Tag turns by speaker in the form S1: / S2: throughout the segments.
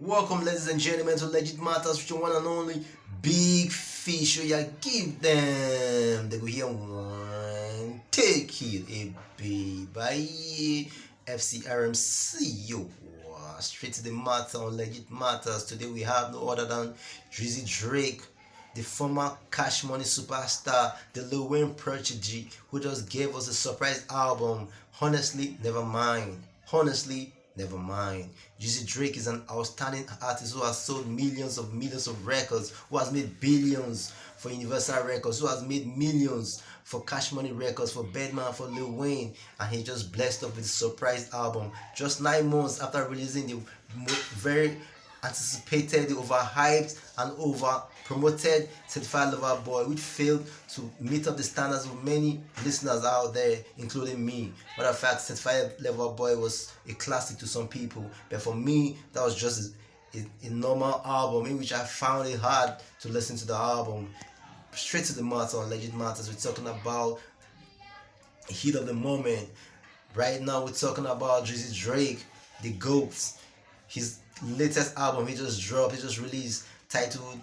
S1: Welcome, ladies and gentlemen, to Legit Matters with your one and only Big Fish. Yeah, give them. They go here one. Take it, a big bye. FCRMC, yo. Straight to the matter on Legit Matters. Today we have no other than Drizzy Drake, the former Cash Money superstar, the Lil Wayne prodigy, who just gave us a surprise album. Honestly, never mind. Honestly, never mind. Drizzy Drake is an outstanding artist who has sold millions of records, who has made billions for Universal Records, who has made millions for Cash Money Records, for Bedman, for Lil Wayne, and he just blessed us with a surprise album just 9 months after releasing the very anticipated, the overhyped and over promoted Certified Lover Boy, which failed to meet up the standards of many listeners out there, including me. Matter of fact, Certified Lover Boy was a classic to some people, but for me, that was just a normal album in which I found it hard to listen to the album. Straight to the matter on Legit Matters, we're talking about heat of the moment. Right now, we're talking about Drizzy Drake, the GOAT. His latest album he just dropped, he just released, titled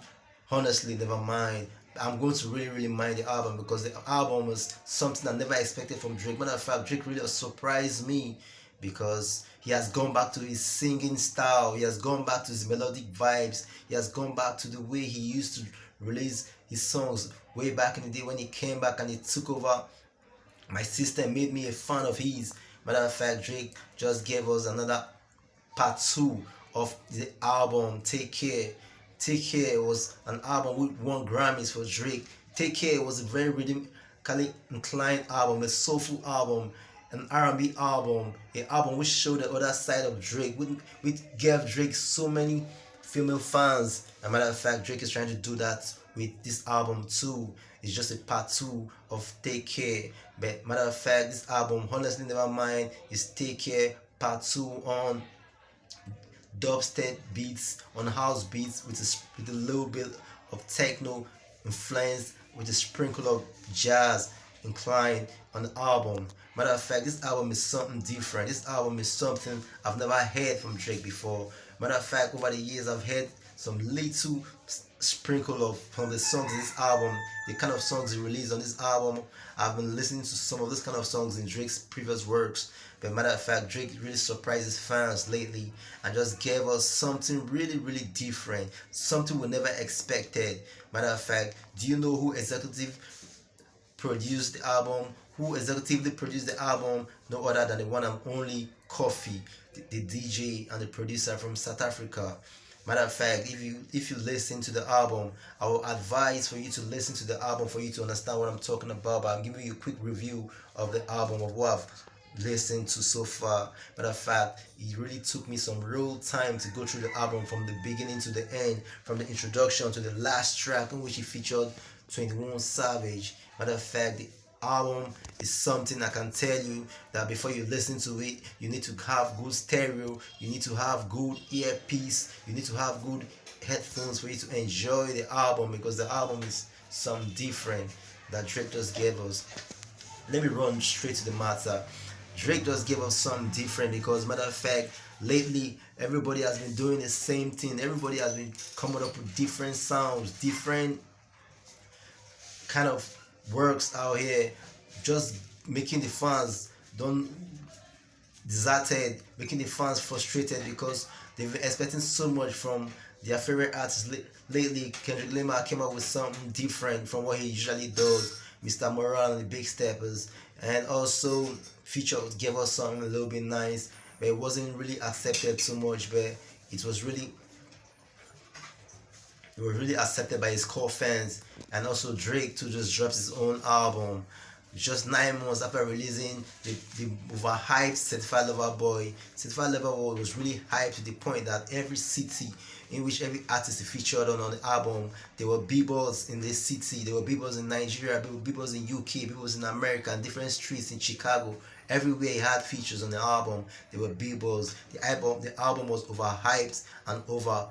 S1: Honestly Never Mind. I'm going to really mind the album because the album was something I never expected from Drake. Matter of fact, Drake really surprised me because he has gone back to his singing style, he has gone back to his melodic vibes, he has gone back to the way he used to release his songs way back in the day when he came back and he took over my system, made me a fan of his. Matter of fact, Drake just gave us another part 2 of the album Take Care. Take Care was an album with won Grammys for Drake. Take Care was a very rhythmically inclined album, a soulful album, an R&B album, an album which showed the other side of Drake, which gave Drake so many female fans. As a matter of fact, Drake is trying to do that with this album too. It's just a part 2 of Take Care. But matter of fact, this album, Honestly Never Mind, is Take Care part 2 on dubstep beats, on house beats with a little bit of techno influence, with a sprinkle of jazz inclined on the album. Matter of fact, this album is something different. This album is something I've never heard from Drake before. Matter of fact, over the years I've heard some little sprinkle of from the songs in this album, the kind of songs he released on this album. I've been listening to some of this kind of songs in Drake's previous works, but matter of fact, Drake really surprised his fans lately and just gave us something really different, something we never expected. Matter of fact, do you know who executive produced the album? Who executively produced the album? No other than the one and only Coffee, the DJ and the producer from South Africa. Matter of fact, if you listen to the album, I will advise for you to listen to the album for you to understand what I'm talking about. But I'm giving you a quick review of the album, of what I've listened to so far. Matter of fact, it really took me some real time to go through the album from the beginning to the end, from the introduction to the last track in which he featured 21 Savage. Matter of fact, the album is something I can tell you that before you listen to it, you need to have good stereo, you need to have good earpiece, you need to have good headphones for you to enjoy the album, because the album is something different that Drake just gave us. Let me run straight to the matter. Drake just gave us something different because, matter of fact, lately everybody has been doing the same thing. Everybody has been coming up with different sounds, different kind of works out here, just making the fans deserted, making the fans frustrated because they've been expecting so much from their favorite artists. Lately, Kendrick Lamar came up with something different from what he usually does. Mr. Morale and the Big Steppers, and also Future gave us something a little bit nice, but it wasn't really accepted too much. But it was really accepted by his core fans. And also Drake too just drops his own album just 9 months after releasing the overhyped Certified Lover Boy. Certified Lover Boy was really hyped to the point that every city in which every artist featured on the album, there were billboards in this city, there were billboards in Nigeria, there were billboards in UK, billboards in America, and different streets in Chicago. Everywhere he had features on the album, there were billboards. The album was overhyped and over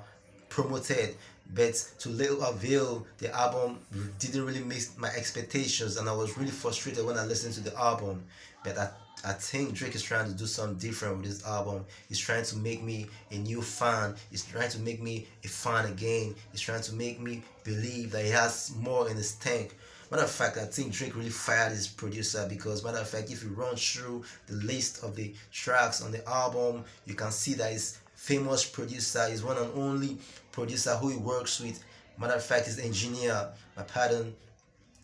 S1: promoted, but to little avail. The album didn't really meet my expectations, and I was really frustrated when I listened to the album. But I think Drake is trying to do something different with this album. He's trying to make me a new fan. He's trying to make me a fan again. He's trying to make me believe that he has more in his tank. Matter of fact, I think Drake really fired his producer because, matter of fact, if you run through the list of the tracks on the album, you can see that his famous producer is one and only producer who he works with. Matter of fact, his engineer, my pardon,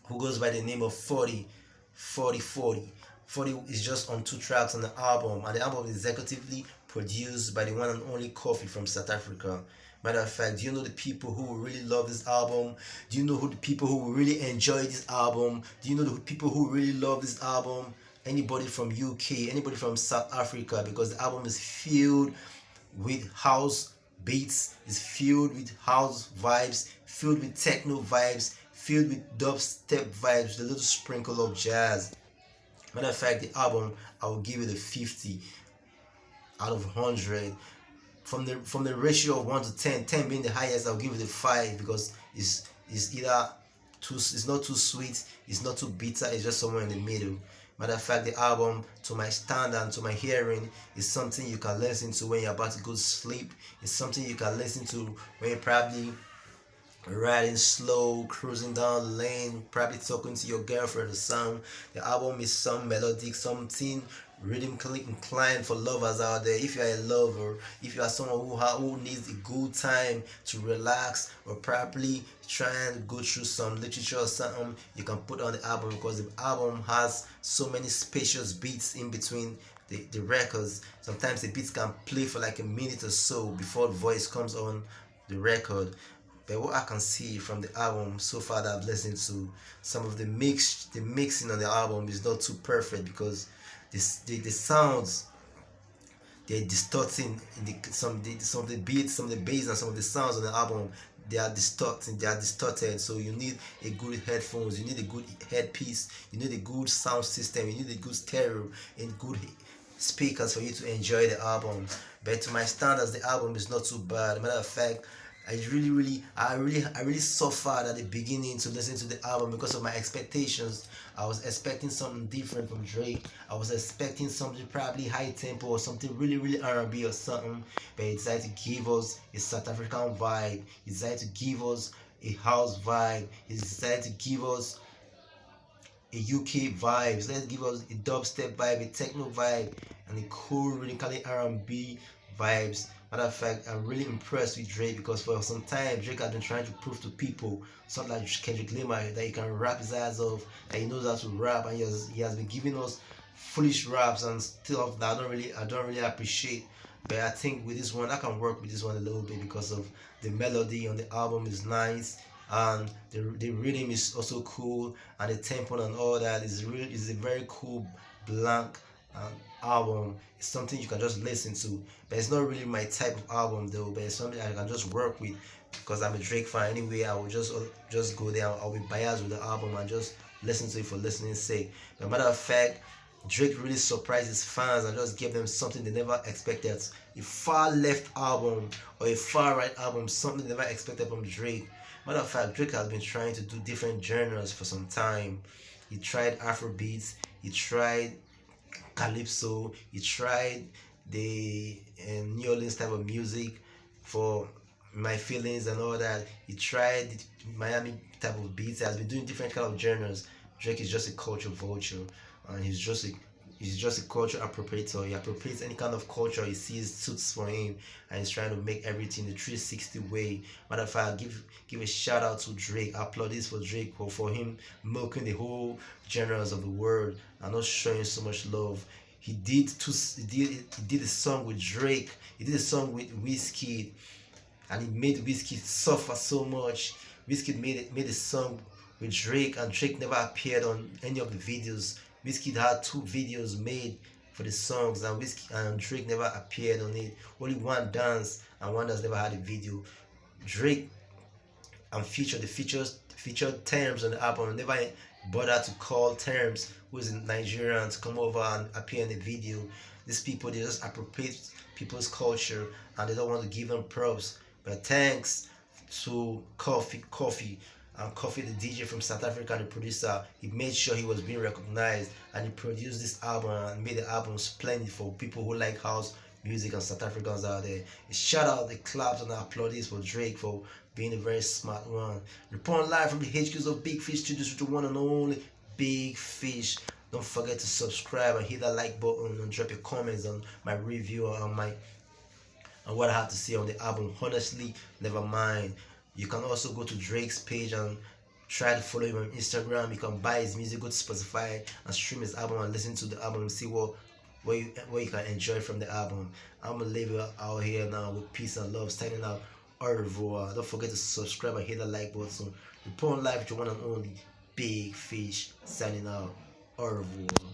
S1: who goes by the name of 40. 40 is just on 2 tracks on the album, and the album is executively produced by the one and only Coffee from South Africa. Matter of fact, do you know the people who really love this album? Do you know who the people who really enjoy this album? Do you know the people who really love this album? Anybody from UK, anybody from South Africa, because the album is filled with house beats, is filled with house vibes, filled with techno vibes, filled with dubstep vibes, a little sprinkle of jazz. Matter of fact, the album I will give it a 50 out of 100. From the ratio of 1 to 10, 10 being the highest, I'll give it a 5 because it's either it's not too sweet, it's not too bitter, it's just somewhere in the middle. Matter of fact, the album, to my standard and to my hearing, is something you can listen to when you're about to go to sleep. It's something you can listen to when you're probably riding slow, cruising down the lane, probably talking to your girlfriend or something. The album is some melodic, something rhythmically inclined for lovers out there. If you are a lover, if you are someone who needs a good time to relax or probably try and go through some literature or something, you can put on the album because the album has so many spacious beats in between the records. Sometimes the beats can play for like a minute or so before the voice comes on the record. But what I can see from the album so far that I've listened to, some of the mixing on the album is not too perfect because the sounds, they're distorting in some of the beats, some of the bass, and some of the sounds on the album. They are distorted. So you need a good headphones, you need a good headpiece, you need a good sound system, you need a good stereo and good speakers for you to enjoy the album. But to my standards, the album is not too bad. Matter of fact, I really suffered at the beginning to listen to the album because of my expectations. I was expecting something different from Drake. I was expecting something probably high tempo or something really R&B or something. But he decided to give us a South African vibe. He decided to give us a house vibe. He decided to give us a UK vibe. Let's give us a dubstep vibe, a techno vibe, and a cool, radically R&B vibes. Matter of fact, I'm really impressed with Drake because for some time Drake has been trying to prove to people, something like Kendrick Lamar, that he can rap his ass off, that he knows how to rap, and he has been giving us foolish raps and stuff that I don't really appreciate. But I think with this one, I can work with this one a little bit because of the melody on the album is nice, and the rhythm is also cool, and the tempo and all that is a very cool blank album. It's something you can just listen to, but it's not really my type of album though. But it's something I can just work with because I'm a Drake fan anyway. I will just go there. I'll be biased with the album and just listen to it for listening's sake. But matter of fact, Drake really surprised his fans and just gave them something they never expected. A far left album or a far right album, something they never expected from Drake. Matter of fact, Drake has been trying to do different genres for some time. He tried Afrobeats, he tried calypso, he tried the New Orleans type of music for My Feelings and all that. He tried the Miami type of beats. He has been doing different kind of genres. Drake is just a culture vulture, and he's just a culture appropriator. He appropriates any kind of culture he sees suits for him, and he's trying to make everything the 360 way. Matter of fact, give a shout out to Drake. I applaud this for Drake for him milking the whole genres of the world and not showing so much love. He did a song with Drake. He did a song with Wizkid, and he made Wizkid suffer so much. Wizkid made a song with Drake, and Drake never appeared on any of the videos. Wizkid had 2 videos made for the songs, and Drake never appeared on it. Only one dance, and one that's never had a video. Drake and the featured Terms on the album never bothered to call Terms, who is in Nigeria, to come over and appear in the video. These people, they just appropriate people's culture and they don't want to give them props. But thanks to Coffee and Coffee, the DJ from South Africa, and the producer, he made sure he was being recognized, and he produced this album and made the album splendid for people who like house music and South Africans out there. Shout out the claps and the applaudis for Drake for being a very smart one. Reporting live from the HQs of Big Fish Studios with the one and only Big Fish. Don't forget to subscribe and hit that like button and drop your comments on my review on my and what I have to say on the album. Honestly, never mind. You can also go to Drake's page and try to follow him on Instagram. You can buy his music, go to Spotify and stream his album and listen to the album and see what you can enjoy from the album. I'm gonna leave you out here now with peace and love. Signing out. Au revoir. Don't forget to subscribe and hit the like button. Report live with your one and only Big Fish. Signing out. Au revoir.